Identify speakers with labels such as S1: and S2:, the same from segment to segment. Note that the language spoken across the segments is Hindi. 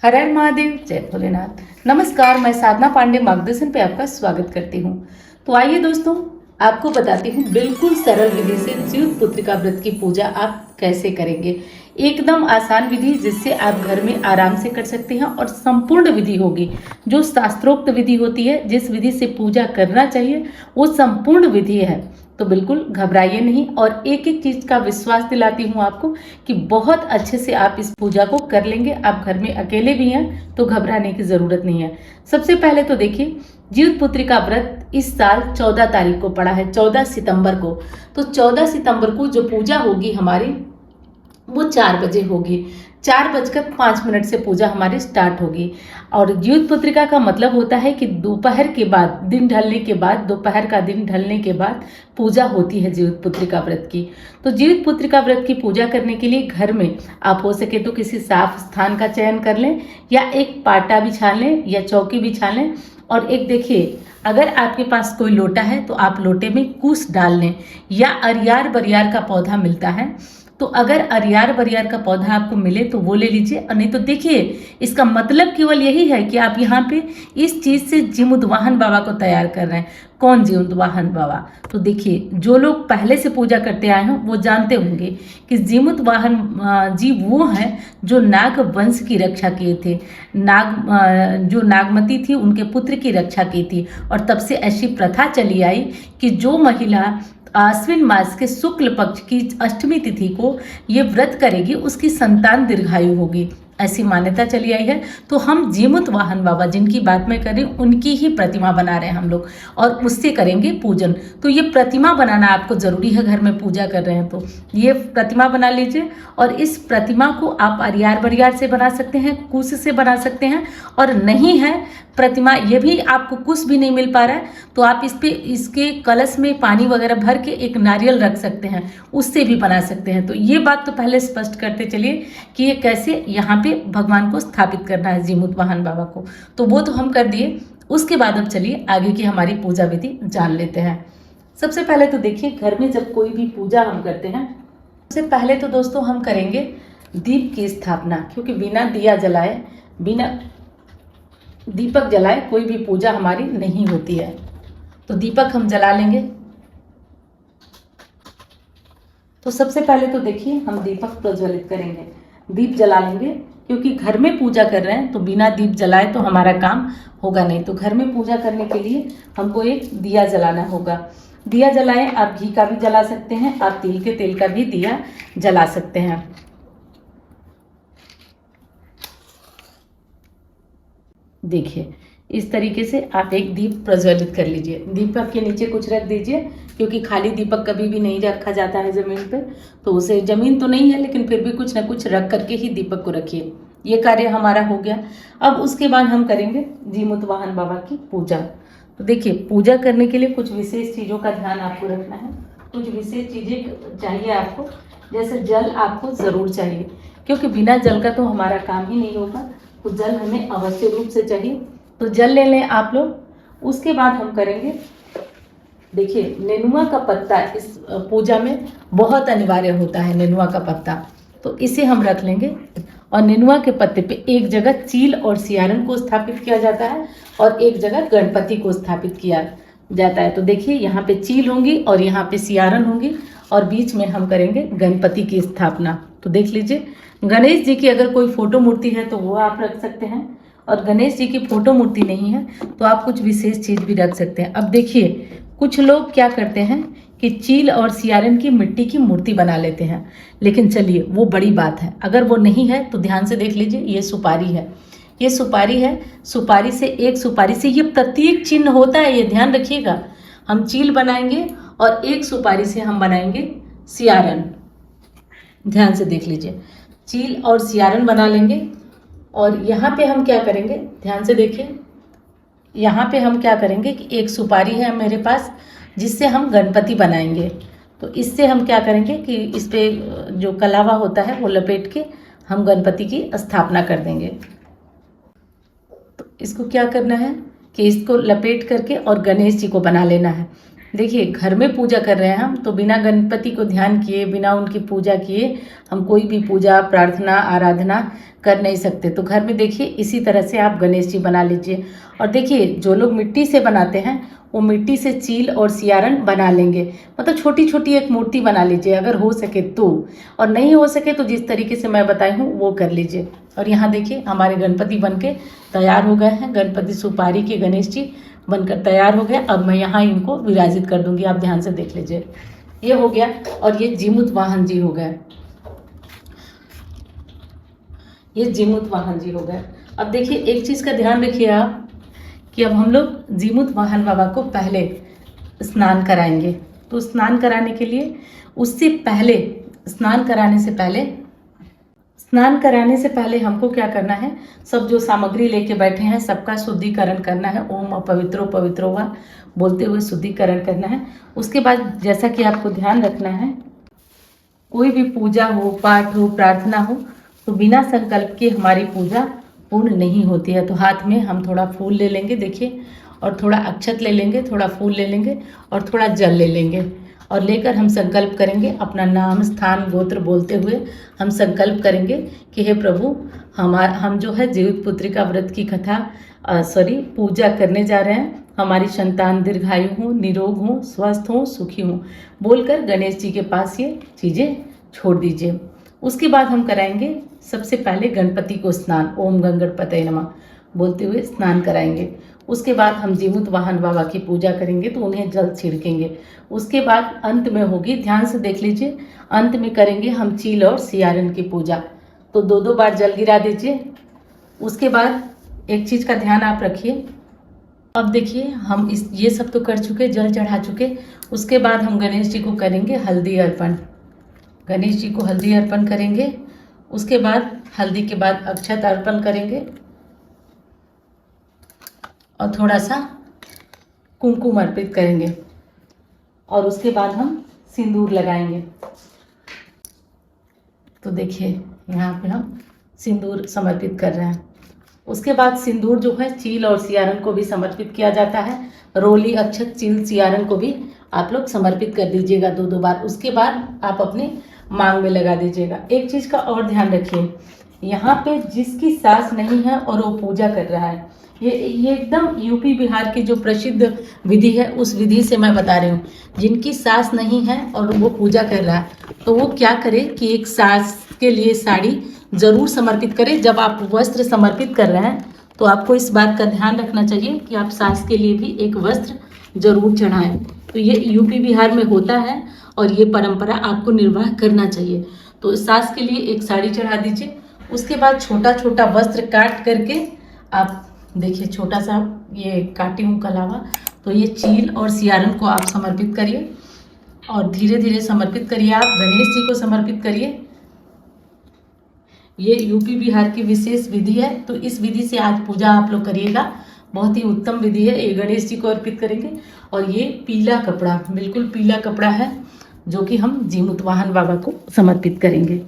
S1: हर हर महादेव, जय भोलेनाथ। नमस्कार, मैं साधना पांडे मार्गदर्शन पे आपका स्वागत करती हूँ। तो आइए दोस्तों, आपको बताती हूँ बिल्कुल सरल विधि से जीवित पुत्रिका व्रत की पूजा आप कैसे करेंगे। एकदम आसान विधि जिससे आप घर में आराम से कर सकते हैं और संपूर्ण विधि होगी जो शास्त्रोक्त विधि होती है। जिस विधि से पूजा करना चाहिए वो संपूर्ण विधि है। तो बिल्कुल घबराइए नहीं और एक एक चीज का विश्वास दिलाती हूँ आपको कि बहुत अच्छे से आप इस पूजा को कर लेंगे। आप घर में अकेले भी हैं तो घबराने की जरूरत नहीं है। सबसे पहले तो देखिए, जीवित पुत्रिका व्रत इस साल 14 तारीख को पड़ा है, 14 सितंबर को। तो 14 सितंबर को जो पूजा होगी हमारी वो 4 बजे होगी। 4:05 से पूजा हमारी स्टार्ट होगी। और जीवित पुत्रिका का मतलब होता है कि दोपहर के बाद, दिन ढलने के बाद, दोपहर का दिन ढलने के बाद पूजा होती है जीवित पुत्रिका व्रत की। तो जीवित पुत्रिका व्रत की पूजा करने के लिए घर में आप हो सके तो किसी साफ स्थान का चयन कर लें, या एक पाटा बिछा लें या चौकी बिछा लें। और एक देखिए, अगर आपके पास कोई लोटा है तो आप लोटे में कुश डाल लें, या अरियार बरियार का पौधा मिलता है तो अगर अरियार बरियार का पौधा आपको मिले तो वो ले लीजिए। और नहीं तो देखिए, इसका मतलब केवल यही है कि आप यहाँ पे इस चीज़ से जीमुतवाहन बाबा को तैयार कर रहे हैं। कौन जीमुतवाहन बाबा? तो देखिए, जो लोग पहले से पूजा करते आए हैं वो जानते होंगे कि जीमुतवाहन जी वो हैं जो नाग वंश की रक्षा किए थे। जो नागमती थी उनके पुत्र की रक्षा की थी। और तब से ऐसी प्रथा चली आई कि जो महिला आश्विन मास के शुक्ल पक्ष की अष्टमी तिथि को ये व्रत करेगी उसकी संतान दीर्घायु होगी, ऐसी मान्यता चली आई है। तो हम जीमुतवाहन बाबा जिनकी बात मैं कर रही हूँ उनकी ही प्रतिमा बना रहे हैं हम लोग, और उससे करेंगे पूजन। तो ये प्रतिमा बनाना आपको ज़रूरी है, घर में पूजा कर रहे हैं तो ये प्रतिमा बना लीजिए। और इस प्रतिमा को आप अरियार बरियार से बना सकते हैं, कुश से बना सकते हैं, और नहीं है प्रतिमा, ये भी आपको कुछ भी नहीं मिल पा रहा है तो आप इस पे इसके कलश में पानी वगैरह भर के एक नारियल रख सकते हैं, उससे भी बना सकते हैं। तो ये बात तो पहले स्पष्ट करते चलिए कि ये कैसे यहाँ पे भगवान को स्थापित करना है, जीमुतवाहन बाबा को। तो वो तो हम कर दिए। उसके बाद अब चलिए आगे की हमारी पूजा विधि जान लेते हैं। सबसे पहले तो देखिए, घर में जब कोई भी पूजा हम करते हैं सबसे पहले तो दोस्तों हम करेंगे दीप की स्थापना, क्योंकि बिना दिया जलाए, बिना दीपक जलाए कोई भी पूजा हमारी नहीं होती है। तो दीपक हम जला लेंगे। तो सबसे पहले तो देखिए, हम दीपक प्रज्वलित करेंगे, दीप जला लेंगे, क्योंकि घर में पूजा कर रहे हैं तो बिना दीप जलाए तो हमारा काम होगा नहीं। तो घर में पूजा करने के लिए हमको एक दिया जलाना होगा। दिया जलाएं, आप घी का भी जला सकते हैं, आप तिल के तेल का भी दिया जला सकते हैं। देखिए, इस तरीके से आप एक दीप प्रज्वलित कर लीजिए। दीपक के नीचे कुछ रख दीजिए, क्योंकि खाली दीपक कभी भी नहीं रखा जाता है ज़मीन पे। तो उसे, ज़मीन तो नहीं है लेकिन फिर भी कुछ ना कुछ रख करके ही दीपक को रखिए। ये कार्य हमारा हो गया। अब उसके बाद हम करेंगे जीमुतवाहन बाबा की पूजा। तो देखिए, पूजा करने के लिए कुछ विशेष चीज़ों का ध्यान आपको रखना है। कुछ विशेष चीज़ें चाहिए आपको, जैसे जल आपको ज़रूर चाहिए, क्योंकि बिना जल का तो हमारा काम ही नहीं होगा। तो जल हमें अवश्य रूप से चाहिए, तो जल ले लें आप लोग। उसके बाद हम करेंगे, देखिए, नेनुआ का पत्ता इस पूजा में बहुत अनिवार्य होता है। नेनुआ का पत्ता तो इसे हम रख लेंगे, और नेनुआ के पत्ते पे एक जगह चील और सियारन को स्थापित किया जाता है और एक जगह गणपति को स्थापित किया जाता है। तो देखिए, यहाँ पे चील होंगी और यहाँ पे सियारन होंगी, और बीच में हम करेंगे गणपति की स्थापना। तो देख लीजिए, गणेश जी की अगर कोई फोटो मूर्ति है तो वो आप रख सकते हैं, और गणेश जी की फोटो मूर्ति नहीं है तो आप कुछ विशेष चीज़ भी रख सकते हैं। अब देखिए, कुछ लोग क्या करते हैं कि चील और सियारन की मिट्टी की मूर्ति बना लेते हैं, लेकिन चलिए वो बड़ी बात है। अगर वो नहीं है तो ध्यान से देख लीजिए, ये सुपारी है, ये सुपारी है। सुपारी से, एक सुपारी से ये प्रतीक चिन्ह होता है, ये ध्यान रखिएगा। हम चील बनाएंगे और एक सुपारी से हम बनाएंगे सियारन। ध्यान से देख लीजिए, चील और सियारन बना लेंगे। और यहाँ पे हम क्या करेंगे, ध्यान से देखिए, यहाँ पे हम क्या करेंगे कि एक सुपारी है मेरे पास जिससे हम गणपति बनाएंगे। तो इससे हम क्या करेंगे कि इस पे जो कलावा होता है वो लपेट के हम गणपति की स्थापना कर देंगे। तो इसको क्या करना है कि इसको लपेट करके और गणेश जी को बना लेना है। देखिए घर में पूजा कर रहे हैं हम, तो बिना गणपति को ध्यान किए, बिना उनकी पूजा किए हम कोई भी पूजा प्रार्थना आराधना कर नहीं सकते। तो घर में देखिए इसी तरह से आप गणेश जी बना लीजिए। और देखिए जो लोग मिट्टी से बनाते हैं वो मिट्टी से चील और सियारन बना लेंगे, मतलब छोटी छोटी एक मूर्ति बना लीजिए अगर हो सके तो, और नहीं हो सके तो जिस तरीके से मैं बताई हूँ वो कर लीजिए। और यहाँ देखिए हमारे गणपति बनके तैयार हो गए हैं। गणपति सुपारी के गणेश जी बनकर तैयार हो गए। अब मैं यहाँ इनको विराजित कर दूंगी, आप ध्यान से देख लीजिए। ये हो गया, और ये जीमूत वाहन जी हो गए, ये जीमूत वाहन जी हो गए। अब देखिए एक चीज़ का ध्यान रखिए आप कि अब हम लोग जीमूत वाहन बाबा को पहले स्नान कराएंगे। तो स्नान कराने के लिए उससे पहले स्नान कराने से पहले हमको क्या करना है, सब जो सामग्री लेके बैठे हैं सबका शुद्धिकरण करना है। ओम अपवित्रो पवित्रो वा बोलते हुए शुद्धिकरण करना है। उसके बाद जैसा कि आपको ध्यान रखना है, कोई भी पूजा हो, पाठ हो, प्रार्थना हो, तो बिना संकल्प के हमारी पूजा पूर्ण नहीं होती है। तो हाथ में हम थोड़ा फूल ले लेंगे देखिए, और थोड़ा अक्षत ले लेंगे, थोड़ा फूल ले लेंगे और थोड़ा जल ले लेंगे, और लेकर हम संकल्प करेंगे अपना नाम स्थान गोत्र बोलते हुए हम संकल्प करेंगे कि हे प्रभु हम जो है जीवित पुत्री का व्रत की कथा पूजा करने जा रहे हैं। हमारी संतान दीर्घायु हो, निरोग हो, स्वस्थ हो, सुखी हो बोलकर गणेश जी के पास ये चीज़ें छोड़ दीजिए। उसके बाद हम कराएंगे सबसे पहले गणपति को स्नान, ओम गंगणपतये नमः बोलते हुए स्नान कराएंगे। उसके बाद हम जीमूत वाहन बाबा की पूजा करेंगे, तो उन्हें जल छिड़केंगे। उसके बाद अंत में होगी, ध्यान से देख लीजिए, अंत में करेंगे हम चील और सियारन की पूजा। तो 2-2 बार जल गिरा दीजिए। उसके बाद एक चीज़ का ध्यान आप रखिए, अब देखिए हम ये सब तो कर चुके, जल चढ़ा चुके। उसके बाद हम गणेश जी को करेंगे हल्दी अर्पण, गणेश जी को हल्दी अर्पण करेंगे। उसके बाद हल्दी के बाद अक्षत अर्पण करेंगे और थोड़ा सा कुमकुम अर्पित करेंगे, और उसके बाद हम सिंदूर लगाएंगे। तो देखिए यहाँ पे हम सिंदूर समर्पित कर रहे हैं। उसके बाद सिंदूर जो है चील और सियारन को भी समर्पित किया जाता है। रोली अक्षत चील सियारन को भी आप लोग समर्पित कर दीजिएगा 2-2 बार। उसके बाद आप अपने मांग में लगा दीजिएगा। एक चीज़ का और ध्यान रखिए, यहाँ पे जिसकी सास नहीं है और वो पूजा कर रहा है, ये एकदम यूपी बिहार की जो प्रसिद्ध विधि है उस विधि से मैं बता रही हूँ। जिनकी सास नहीं है और वो पूजा कर रहा है, तो वो क्या करे कि एक सास के लिए साड़ी जरूर समर्पित करें। जब आप वस्त्र समर्पित कर रहे हैं तो आपको इस बात का ध्यान रखना चाहिए कि आप सास के लिए भी एक वस्त्र जरूर चढ़ाएं। तो ये यूपी बिहार में होता है और ये परंपरा आपको निर्वाह करना चाहिए। तो सास के लिए एक साड़ी चढ़ा दीजिए। उसके बाद छोटा छोटा वस्त्र काट करके आप देखिए, छोटा सा ये काटी हूँ कलावा, तो ये चील और सियारन को आप समर्पित करिए और धीरे धीरे समर्पित करिए। आप गणेश जी को समर्पित करिए। ये यूपी बिहार की विशेष विधि है, तो इस विधि से आज पूजा आप लोग करिएगा। बहुत ही उत्तम विधि है। ये गणेश जी को अर्पित करेंगे। और ये पीला कपड़ा, बिल्कुल पीला कपड़ा है, जो कि हम जीमूत वाहन बाबा को समर्पित करेंगे।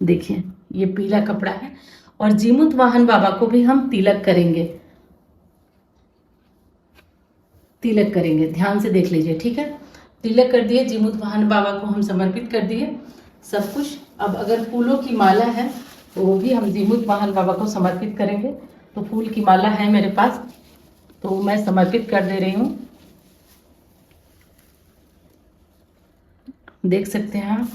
S1: देखिए ये पीला कपड़ा है। और जीमूत वाहन बाबा को भी हम तिलक करेंगे, तिलक करेंगे। ध्यान से देख लीजिए, ठीक है। तिलक कर दिए, जीमूत वाहन बाबा को हम समर्पित कर दिए सब कुछ। अब अगर फूलों की माला है तो वो भी हम जीमूत वाहन बाबा को समर्पित करेंगे। तो फूल की माला है मेरे पास, तो मैं समर्पित कर दे रही हूँ। देख सकते हैं आप।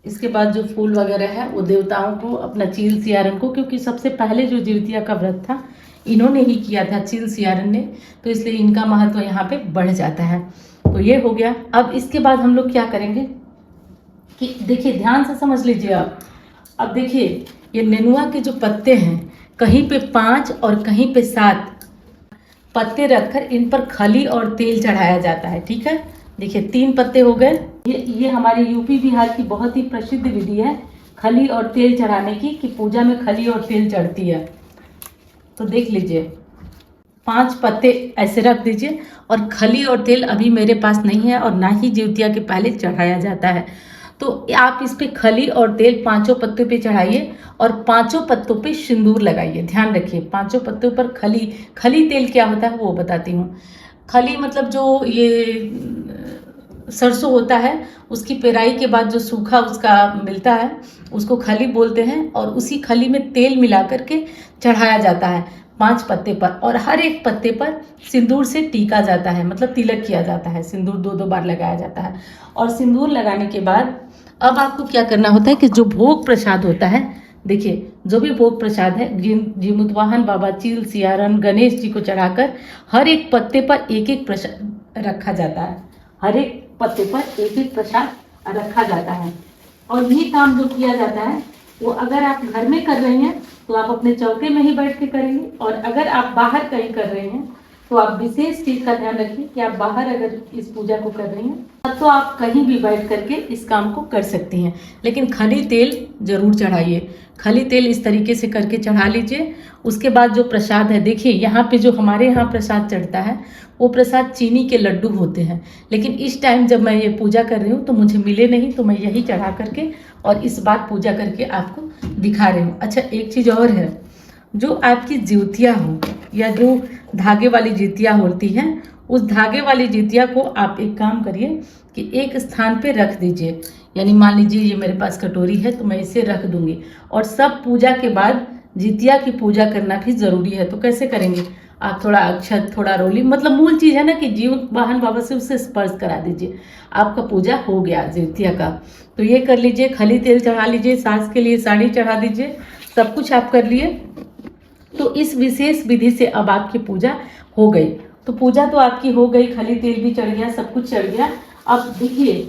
S1: इसके बाद जो फूल वगैरह है वो देवताओं को, अपना चील सियारन को, क्योंकि सबसे पहले जो जिउतिया का व्रत था इन्होंने ही किया था, चील सियारन ने, तो इसलिए इनका महत्व यहाँ पे बढ़ जाता है। तो ये हो गया। अब इसके बाद हम लोग क्या करेंगे कि देखिए, ध्यान से समझ लीजिए आप। अब देखिए ये नेनुआ के जो पत्ते हैं, कहीं पे 5 और कहीं पे 7 पत्ते रखकर इन पर खली और तेल चढ़ाया जाता है, ठीक है। देखिए 3 पत्ते हो गए। ये हमारी यूपी बिहार की बहुत ही प्रसिद्ध विधि है खली और तेल चढ़ाने की, कि पूजा में खली और तेल चढ़ती है। तो देख लीजिए 5 पत्ते ऐसे रख दीजिए। और खली और तेल अभी मेरे पास नहीं है और ना ही जिउतिया के पहले चढ़ाया जाता है। तो आप इस पे खली और तेल पांचों पत्तों पे चढ़ाइए और पांचों पत्तों पे सिंदूर लगाइए। ध्यान रखिए, पांचों पत्तों पर खली, खली तेल क्या होता है वो बताती हूँ। खली मतलब जो ये सरसों होता है, उसकी पेराई के बाद जो सूखा उसका मिलता है उसको खली बोलते हैं, और उसी खली में तेल मिला करके चढ़ाया जाता है 5 पत्ते पर, और हर एक पत्ते पर सिंदूर से टीका जाता है, मतलब तिलक किया जाता है। सिंदूर 2-2 बार लगाया जाता है। और सिंदूर लगाने के बाद अब आपको क्या करना होता है कि जो भोग प्रसाद होता है, देखिए जो भी भोग प्रसाद है, जीमुतवाहन बाबा, चील, सियारन, गणेश जी को चढ़ाकर हर एक पत्ते पर एक एक प्रसाद रखा जाता है। हर एक पत्ते पर एक एक प्रसाद रखा जाता है। और ये काम जो किया जाता है वो अगर आप घर में कर रहे हैं तो आप अपने चौके में ही बैठ के करेंगे, और अगर आप बाहर कहीं कर रहे हैं तो आप विशेष चीज का ध्यान रखिए कि आप बाहर अगर इस पूजा को कर रही हैं तब तो आप कहीं भी बैठ करके इस काम को कर सकती हैं, लेकिन खली तेल जरूर चढ़ाइए। खली तेल इस तरीके से करके चढ़ा लीजिए। उसके बाद जो प्रसाद है, देखिए यहाँ पे जो हमारे यहाँ प्रसाद चढ़ता है वो प्रसाद चीनी के लड्डू होते हैं, लेकिन इस टाइम जब मैं ये पूजा कर रही हूँ तो मुझे मिले नहीं, तो मैं यही चढ़ा करके और इस बार पूजा करके आपको दिखा रही हूँ। अच्छा, एक चीज़ और है, जो आपकी ज्योतियाँ हो या जो धागे वाली ज्योतियाँ होती हैं, उस धागे वाली ज्योतिया को आप एक काम करिए कि एक स्थान पे रख दीजिए। यानी मान लीजिए ये मेरे पास कटोरी है तो मैं इसे रख दूंगी, और सब पूजा के बाद ज्योतिया की पूजा करना भी ज़रूरी है। तो कैसे करेंगे, आप थोड़ा अक्षत, थोड़ा रोली, मतलब मूल चीज़ है ना कि जीव वाहन बाबा से उसे स्पर्श करा दीजिए, आपका पूजा हो गया ज्योतिया का। तो ये कर लीजिए, खली तेल चढ़ा लीजिए, सास के लिए साड़ी चढ़ा दीजिए, सब कुछ आप कर लिए। तो इस विशेष विधि से अब आपकी पूजा हो गई। तो पूजा तो आपकी हो गई, खली तेल भी चढ़ गया, सब कुछ चढ़ गया। अब देखिए,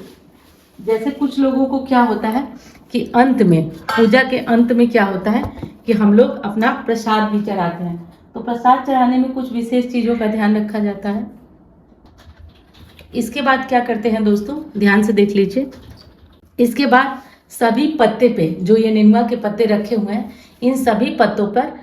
S1: जैसे कुछ लोगों को क्या होता है कि अंत में, पूजा के अंत में क्या होता है कि हम लोग अपना प्रसाद भी चढ़ाते हैं। तो प्रसाद चढ़ाने में कुछ विशेष चीज़ों का ध्यान रखा जाता है। इसके बाद क्या करते हैं दोस्तों, ध्यान से देख लीजिए। इसके बाद सभी पत्ते पे, जो ये निनुआ के पत्ते रखे हुए हैं, इन सभी पत्तों पर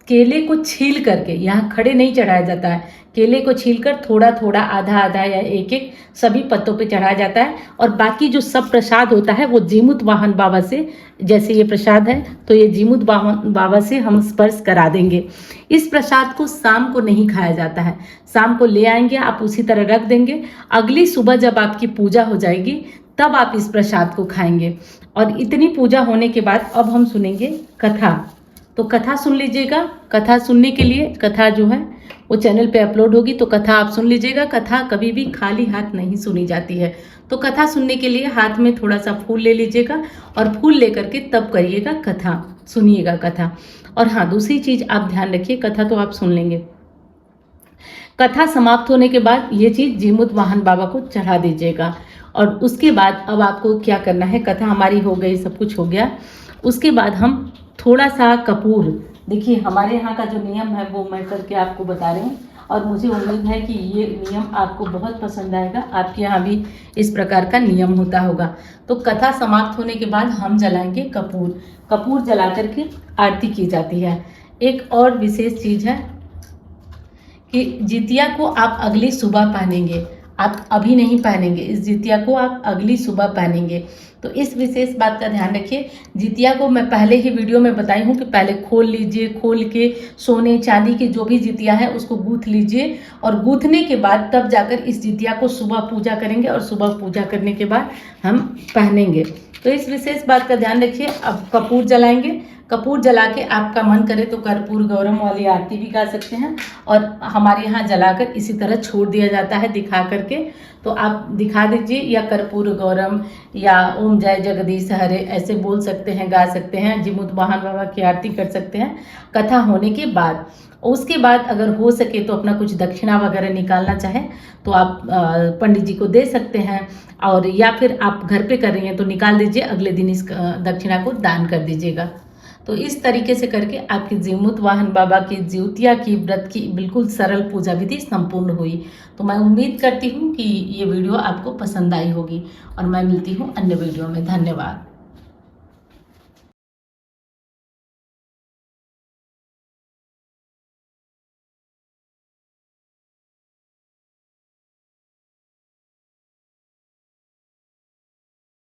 S1: केले को छील करके, यहाँ खड़े नहीं चढ़ाया जाता है, केले को छीलकर थोड़ा थोड़ा, आधा आधा या एक एक सभी पत्तों पे चढ़ाया जाता है। और बाकी जो सब प्रसाद होता है वो जीमुत वाहन बाबा से, जैसे ये प्रसाद है तो ये जीमुत वाहन बाबा से हम स्पर्श करा देंगे। इस प्रसाद को शाम को नहीं खाया जाता है, शाम को ले आएंगे, आप उसी तरह रख देंगे। अगली सुबह जब आपकी पूजा हो जाएगी तब आप इस प्रसाद को खाएंगे। और इतनी पूजा होने के बाद अब हम सुनेंगे कथा। तो कथा सुन लीजिएगा। कथा सुनने के लिए, कथा जो है वो चैनल पे अपलोड होगी, तो कथा आप सुन लीजिएगा। कथा कभी भी खाली हाथ नहीं सुनी जाती है। तो कथा सुनने के लिए हाथ में थोड़ा सा फूल ले लीजिएगा, और फूल लेकर के तब करिएगा कथा, सुनिएगा कथा। और हाँ, दूसरी चीज आप ध्यान रखिए, कथा तो आप सुन लेंगे, कथा समाप्त होने के बाद ये चीज जीमुत वाहन बाबा को चढ़ा दीजिएगा। और उसके बाद अब आपको क्या करना है, कथा हमारी हो गई, सब कुछ हो गया। उसके बाद हम थोड़ा सा कपूर, देखिए हमारे यहाँ का जो नियम है वो मैं करके आपको बता रही हूँ, और मुझे उम्मीद है कि ये नियम आपको बहुत पसंद आएगा। आपके यहाँ भी इस प्रकार का नियम होता होगा। तो कथा समाप्त होने के बाद हम जलाएंगे कपूर। कपूर जला करके आरती की जाती है। एक और विशेष चीज़ है कि जितिया को आप अगली सुबह पहनेंगे, आप अभी नहीं पहनेंगे। इस जितिया को आप अगली सुबह पहनेंगे। तो इस विशेष बात का ध्यान रखिए। जितिया को मैं पहले ही वीडियो में बताई हूँ कि पहले खोल लीजिए, खोल के सोने चांदी की जो भी जितिया है उसको गूँथ लीजिए, और गूँथने के बाद तब जाकर इस जितिया को सुबह पूजा करेंगे, और सुबह पूजा करने के बाद हम पहनेंगे। तो इस विशेष बात का ध्यान रखिए। अब कपूर जलाएंगे। कपूर जला के आपका मन करे तो कर्पूर गौरम वाली आरती भी गा सकते हैं, और हमारे यहाँ जलाकर इसी तरह छोड़ दिया जाता है दिखा करके। तो आप दिखा दीजिए, या कर्पूर गौरम या ओम जय जगदीश हरे ऐसे बोल सकते हैं, गा सकते हैं, जीमुत वाहन बाबा की आरती कर सकते हैं कथा होने के बाद। उसके बाद अगर हो सके तो अपना कुछ दक्षिणा वगैरह निकालना चाहें तो आप पंडित जी को दे सकते हैं, और या फिर आप घर पे कर रही हैं तो निकाल दीजिए, अगले दिन इस दक्षिणा को दान कर दीजिएगा। तो इस तरीके से करके आपकी जीमुत वाहन बाबा की ज्योतिया की व्रत की बिल्कुल सरल पूजा विधि संपूर्ण हुई। तो मैं उम्मीद करती हूँ कि ये वीडियो आपको पसंद आई होगी, और मैं मिलती हूँ अन्य वीडियो में। धन्यवाद।